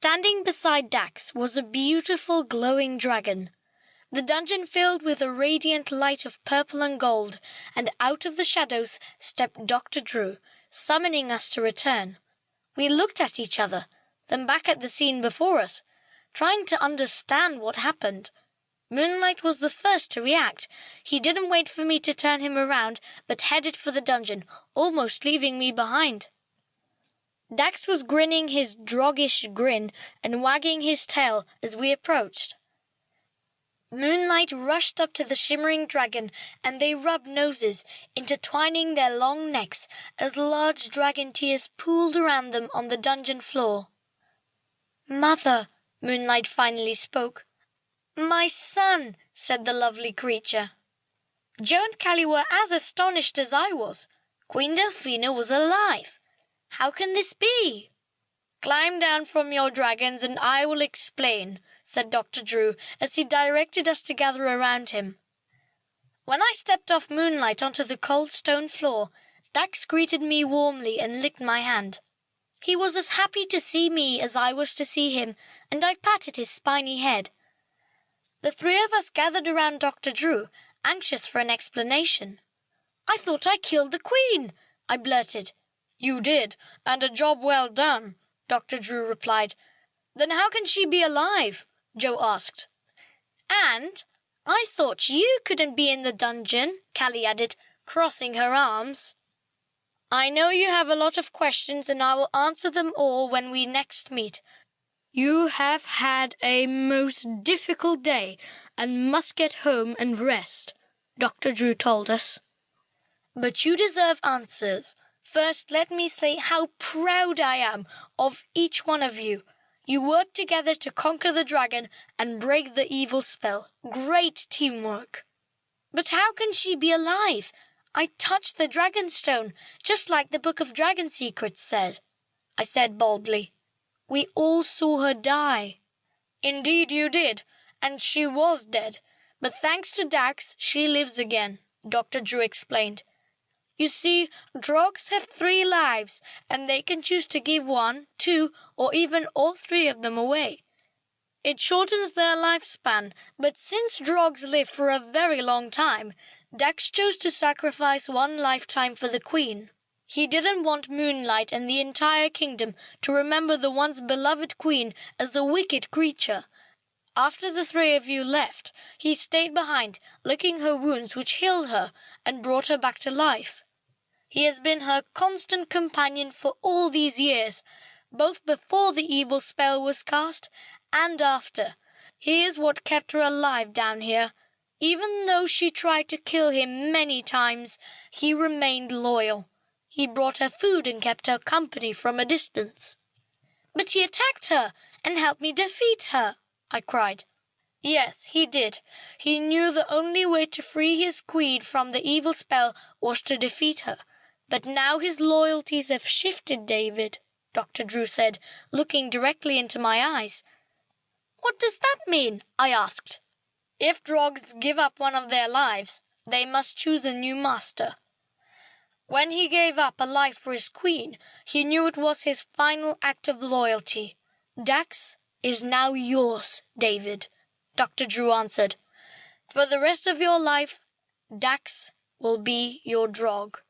Standing beside Dax was a beautiful glowing dragon. The dungeon filled with a radiant light of purple and gold, and out of the shadows stepped Dr. Drew, summoning us to return. We looked at each other, then back at the scene before us, trying to understand what happened. Moonlight was the first to react. He didn't wait for me to turn him around, but headed for the dungeon, almost leaving me behind. Dax was grinning his droggish grin and wagging his tail as we approached. Moonlight rushed up to the shimmering dragon, and they rubbed noses, intertwining their long necks as large dragon tears pooled around them on the dungeon floor. "Mother," Moonlight finally spoke. "My son," said the lovely creature. Joe and Callie were as astonished as I was. Queen Delphina was alive. How can this be? "Climb down from your dragons and I will explain," said Dr. Drew as he directed us to gather around him. When I stepped off Moonlight onto the cold stone floor, Dax greeted me warmly and licked my hand. He was as happy to see me as I was to see him, and I patted his spiny head. The three of us gathered around Dr. Drew, anxious for an explanation. "I thought I killed the Queen," I blurted. "You did, and a job well done," Dr. Drew replied. "Then how can she be alive?" Joe asked. "And I thought you couldn't be in the dungeon," Callie added, crossing her arms. "I know you have a lot of questions, and I will answer them all when we next meet. You have had a most difficult day and must get home and rest," Dr. Drew told us. "But you deserve answers. First, let me say how proud I am of each one of you. You worked together to conquer the dragon and break the evil spell. Great teamwork." "But how can she be alive? I touched the dragonstone, just like the Book of Dragon Secrets said," I said boldly. "We all saw her die." "Indeed you did, and she was dead. But thanks to Dax, she lives again," Dr. Drew explained. "You see, drogs have 3 lives, and they can choose to give 1, 2, or even all 3 of them away. It shortens their lifespan, but since drogs live for a very long time, Dax chose to sacrifice 1 lifetime for the Queen. He didn't want Moonlight and the entire kingdom to remember the once beloved Queen as a wicked creature. After the 3 of you left, he stayed behind, licking her wounds which healed her and brought her back to life. He has been her constant companion for all these years, both before the evil spell was cast and after. He is what kept her alive down here. Even though she tried to kill him many times, he remained loyal. He brought her food and kept her company from a distance." "But he attacked her and helped me defeat her," I cried. "Yes, he did. He knew the only way to free his queen from the evil spell was to defeat her. But now his loyalties have shifted, David," Dr. Drew said, looking directly into my eyes. "What does that mean?" I asked. "If drogs give up one of their lives, they must choose a new master. When he gave up a life for his queen, he knew it was his final act of loyalty. Dax is now yours, David," Dr. Drew answered. "For the rest of your life, Dax will be your drog."